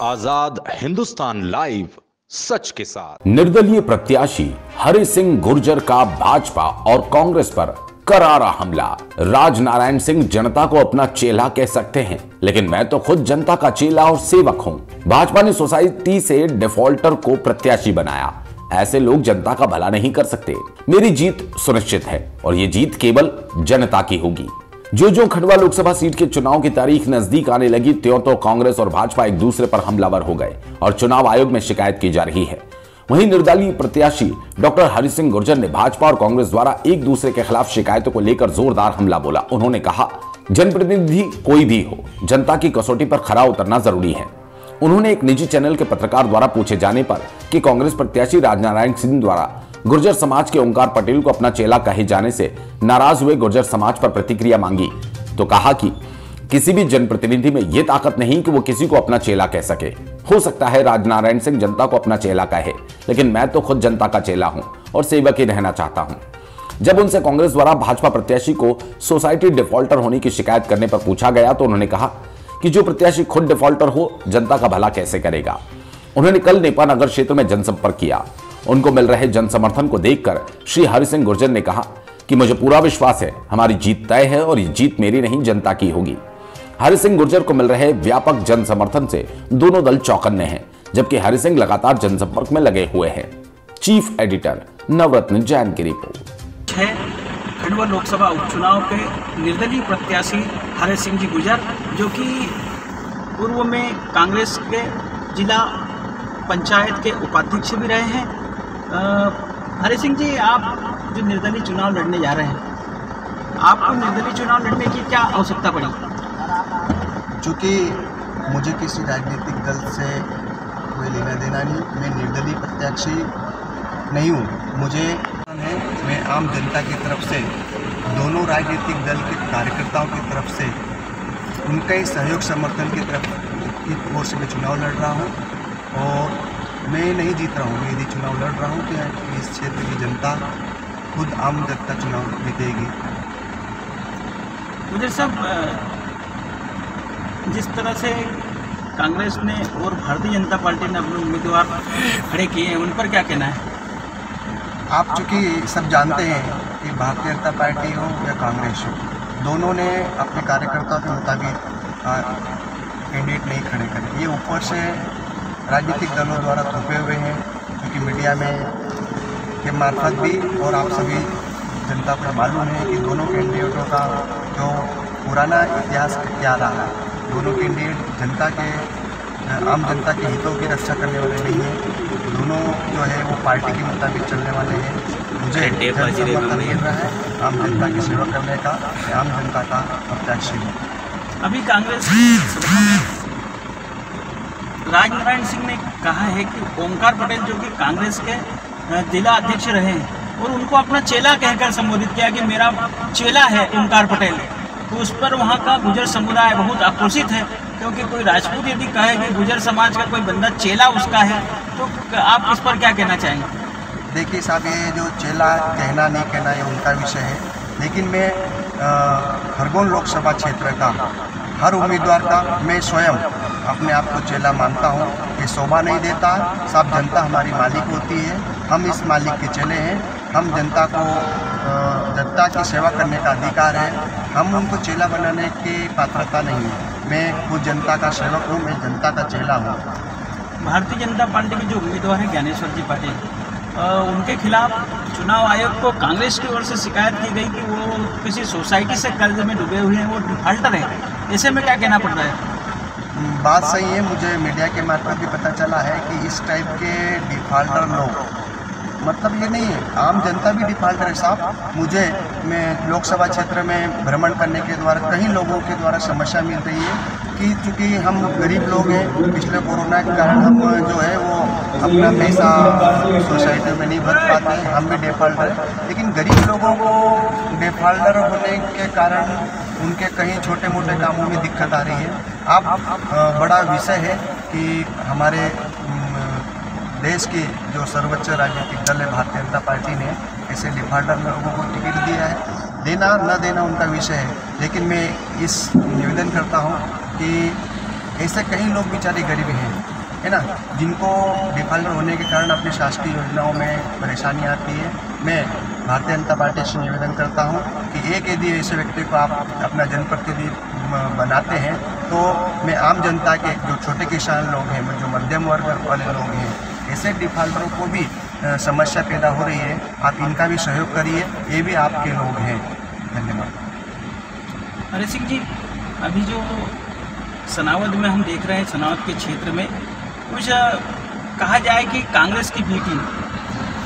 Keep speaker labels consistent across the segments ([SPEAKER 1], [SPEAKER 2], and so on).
[SPEAKER 1] आजाद Hindustan live, सच के साथ।
[SPEAKER 2] निर्दलीय प्रत्याशी हरि सिंह गुर्जर का भाजपा और कांग्रेस पर करारा हमला। राजनारायण सिंह जनता को अपना चेला कह सकते हैं, लेकिन मैं तो खुद जनता का चेला और सेवक हूं। भाजपा ने सोसाइटी से डिफॉल्टर को प्रत्याशी बनाया। ऐसे लोग जनता का भला नहीं कर सकते। मेरी जीत सुनिश्चित है और ये जीत केवल जनता की होगी। जो खंडवा लोकसभा सीट के चुनाव की तारीख नजदीक आने लगी, त्यों कांग्रेस और भाजपा एक दूसरे पर हमलावर हो गए और चुनाव आयोग में शिकायत की जा रही है। वहीं निर्दलीय प्रत्याशी डॉक्टर हरि सिंह गुर्जर ने भाजपा और कांग्रेस द्वारा एक दूसरे के खिलाफ शिकायतों को लेकर जोरदार हमला बोला। उन्होंने कहा, जनप्रतिनिधि कोई भी हो, जनता की कसौटी पर खरा उतरना जरूरी है। उन्होंने एक निजी चैनल के पत्रकार द्वारा पूछे जाने पर कि कांग्रेस प्रत्याशी राजनारायण सिंह द्वारा गुर्जर समाज के ओंकार पटेल को अपना चेला कहे जाने से नाराज हुए गुर्जर समाज पर प्रतिक्रिया मांगी तो कहा कि किसी भी जनप्रतिनिधि में यह ताकत नहीं कि वो किसी को अपना चेला कह सके। हो सकता है राजनारायण सिंह जनता को अपना चेला कहे, लेकिन मैं तो खुद जनता का चेला हूं और सेवक ही रहना चाहता हूं। जब उनसे कांग्रेस द्वारा भाजपा प्रत्याशी को सोसाइटी डिफॉल्टर होने की शिकायत करने पर पूछा गया तो उन्होंने कहा कि जो प्रत्याशी खुद डिफॉल्टर हो, जनता का भला कैसे करेगा। उन्होंने कल नेपा नगर क्षेत्र में जनसंपर्क किया। उनको मिल रहे जन समर्थन को देखकर श्री हरि सिंह गुर्जर ने कहा कि मुझे पूरा विश्वास है, हमारी जीत तय है और ये जीत मेरी नहीं जनता की होगी। हरि सिंह गुर्जर को मिल रहे व्यापक जन समर्थन से दोनों दल चौकन्ने हैं, जबकि हरि सिंह लगातार जनसंपर्क में लगे हुए हैं। चीफ एडिटर नवरत्न जैन की रिपोर्ट
[SPEAKER 3] है। खंडवा लोकसभा उपचुनाव के निर्दलीय प्रत्याशी हरि सिंह जी गुर्जर, जो कि पूर्व में कांग्रेस के जिला पंचायत के उपाध्यक्ष भी रहे हैं। हरि सिंह जी, आप जो निर्दलीय चुनाव लड़ने जा रहे हैं, आपको निर्दलीय चुनाव लड़ने की क्या आवश्यकता पड़ी?
[SPEAKER 4] चूँकि मुझे किसी राजनीतिक दल से कोई लेना देना नहीं, मैं निर्दलीय प्रत्याशी नहीं हूँ। मुझे है, मैं आम जनता की तरफ से, दोनों राजनीतिक दल के कार्यकर्ताओं की तरफ से, उनका ही सहयोग समर्थन की तरफ की ओर से मैं चुनाव लड़ रहा हूँ और मैं नहीं जीत रहा हूँ। मैं यदि चुनाव लड़ रहा हूँ तो इस क्षेत्र की जनता खुद आम जनता चुनाव जीतेगी।
[SPEAKER 3] मुझे सब जिस तरह से कांग्रेस ने और भारतीय जनता पार्टी ने अपने उम्मीदवार खड़े किए हैं, उन पर क्या कहना है?
[SPEAKER 4] आप चूँकि सब जानते हैं कि भारतीय जनता पार्टी हो या कांग्रेस हो, दोनों ने अपने कार्यकर्ताओं के मुताबिक कैंडिडेट नहीं खड़े करे। ये ऊपर से राजनीतिक दलों द्वारा थोपे हुए हैं, क्योंकि मीडिया में के मार्फत भी और आप सभी जनता को मालूम है कि दोनों कैंडिडेटों का जो पुराना इतिहास क्या रहा है। दोनों कैंडिडेट जनता के, आम जनता के हितों की रक्षा करने वाले नहीं हैं। दोनों जो है वो पार्टी के मुताबिक चलने वाले हैं। मुझे समर्थन मिल रहा है आम जनता की सेवा करने का, आम जनता का प्रत्याशी हूँ।
[SPEAKER 3] अभी कांग्रेस राजनारायण सिंह ने कहा है कि ओंकार पटेल, जो कि कांग्रेस के जिला अध्यक्ष रहे हैं, और उनको अपना चेला कहकर संबोधित किया कि मेरा चेला है ओंकार पटेल। तो उस पर वहाँ का गुर्जर समुदाय बहुत आक्रोशित है, क्योंकि कोई राजपूत यदि कहे कि गुर्जर समाज का कोई बंदा चेला उसका है, तो आप इस पर क्या कहना चाहेंगे?
[SPEAKER 4] देखिए साहब, ये जो चेला कहना नहीं कहना ये उनका विषय है, लेकिन मैं खरगोन लोकसभा क्षेत्र का हर उम्मीदवार का मैं स्वयं अपने आप को चेला मानता हूँ। ये शोभा नहीं देता साहब। जनता हमारी मालिक होती है, हम इस मालिक के चेले हैं। हम जनता को, जनता की सेवा करने का अधिकार है। हम उनको चेला बनाने की पात्रता नहीं है। मैं खुद जनता का सेवक हूँ, मैं जनता का चेला हूँ।
[SPEAKER 3] भारतीय जनता पार्टी के जो उम्मीदवार हैं ज्ञानेश्वर जी पाटिल, उनके खिलाफ चुनाव आयोग को कांग्रेस की ओर से शिकायत की गई कि वो किसी सोसाइटी से कर्ज में डूबे हुए हैं, वो डिफॉल्टर हैं। ऐसे में क्या कहना पड़ता है?
[SPEAKER 4] बात सही है। मुझे मीडिया के मार्फत भी पता चला है कि इस टाइप के डिफॉल्टर लोग, मतलब ये नहीं है, आम जनता भी डिफॉल्टर है साहब। मैं लोकसभा क्षेत्र में भ्रमण करने के द्वारा कई लोगों के द्वारा समस्या मिल रही है कि चूँकि हम गरीब लोग हैं, पिछले कोरोना के कारण हम जो है वो अपना पैसा सोसाइटी में नहीं भर पाते हैं, हम भी डिफॉल्टर हैं। लेकिन गरीब लोगों को डिफॉल्टर होने के कारण उनके कहीं छोटे मोटे कामों में दिक्कत आ रही है। अब बड़ा विषय है कि हमारे देश की जो सर्वोच्च राजनीतिक दल है भारतीय जनता पार्टी ने ऐसे डिफॉल्टर लोगों को टिकट दिया है। देना न देना उनका विषय है, लेकिन मैं इस निवेदन करता हूं कि ऐसे कई लोग बेचारे गरीब हैं है ना, जिनको डिफाल्टर होने के कारण अपनी शासकीय योजनाओं में परेशानी आती है। मैं भारतीय जनता पार्टी से निवेदन करता हूं कि एक यदि ऐसे व्यक्ति को आप अपना जनप्रतिनिधि बनाते हैं तो मैं आम जनता के जो छोटे किसान लोग हैं, जो मध्यम वर्ग वाले लोग हैं, ऐसे डिफाल्टरों को भी समस्या पैदा हो रही है, आप इनका भी सहयोग करिए, ये भी आपके लोग हैं। धन्यवाद।
[SPEAKER 3] हरि सिंह जी, अभी जो सनावद में हम देख रहे हैं, सनावद के क्षेत्र में कुछ कहा जाए कि कांग्रेस की बी टीम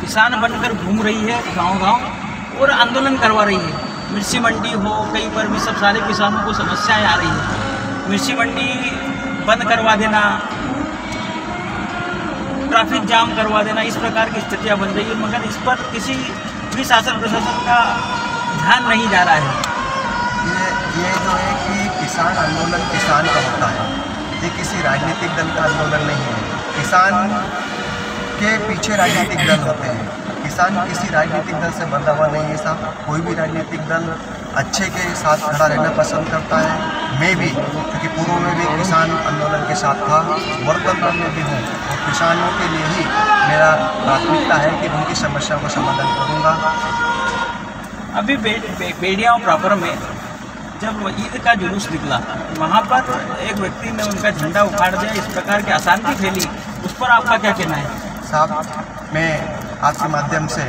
[SPEAKER 3] किसान बनकर घूम रही है गांव-गांव और आंदोलन करवा रही है। मिर्ची मंडी हो, कहीं पर भी सब सारे किसानों को समस्याएं आ रही है। मिर्ची मंडी बंद करवा देना, ट्रैफिक जाम करवा देना, इस प्रकार की स्थितियां बन रही है, मगर इस पर किसी भी शासन प्रशासन का ध्यान नहीं जा रहा है।
[SPEAKER 4] ये जो है कि किसान आंदोलन किसान का होता है, ये किसी राजनीतिक दल का आंदोलन नहीं है। किसान के पीछे राजनीतिक दल होते हैं, किसान किसी राजनीतिक दल से बंधा हुआ नहीं है साहब। कोई भी राजनीतिक दल अच्छे के साथ खड़ा रहना पसंद करता है। मैं भी, क्योंकि पूर्व में भी किसान आंदोलन के साथ था, वर्तमान में भी हूँ, और किसानों के लिए ही मेरा प्राथमिकता है कि उनकी समस्या को समाधान करूँगा।
[SPEAKER 3] अभी बेड़िया प्रॉपर में जब ईद का जुलूस निकला, वहाँ पर एक व्यक्ति ने उनका झंडा उखाड़ दिया, इस प्रकार की अशांति फैली, उस पर आपका क्या कहना है?
[SPEAKER 4] साहब, मैं आपके माध्यम से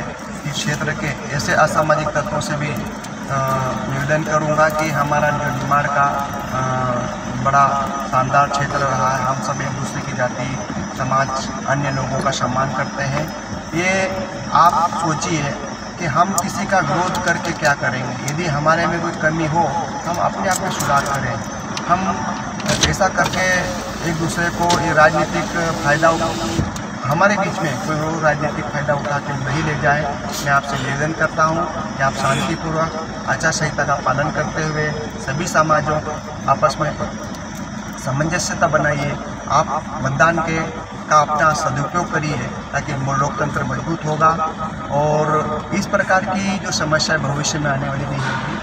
[SPEAKER 4] इस क्षेत्र के ऐसे असामाजिक तत्वों से भी निवेदन करूंगा कि हमारा जो निमाड़ का बड़ा शानदार क्षेत्र रहा है, हम सब एक दूसरे की जाति, समाज, अन्य लोगों का सम्मान करते हैं। ये आप सोचिए कि हम किसी का विरोध करके क्या करेंगे। यदि हमारे में कोई कमी हो तो हम अपने आप में सुधार करें। हम ऐसा करके एक दूसरे को ये राजनीतिक फ़ायदा, हमारे बीच में कोई वो राजनीतिक फ़ायदा उठा के नहीं ले जाए। मैं आपसे निवेदन करता हूँ कि आप शांतिपूर्वक आचार संहिता का पालन करते हुए सभी समाजों आपस में सामंजस्यता बनाइए। आप मतदान का अपना सदुपयोग करिए ताकि लोकतंत्र मजबूत होगा और इस प्रकार की जो समस्या भविष्य में आने वाली नहीं होगी।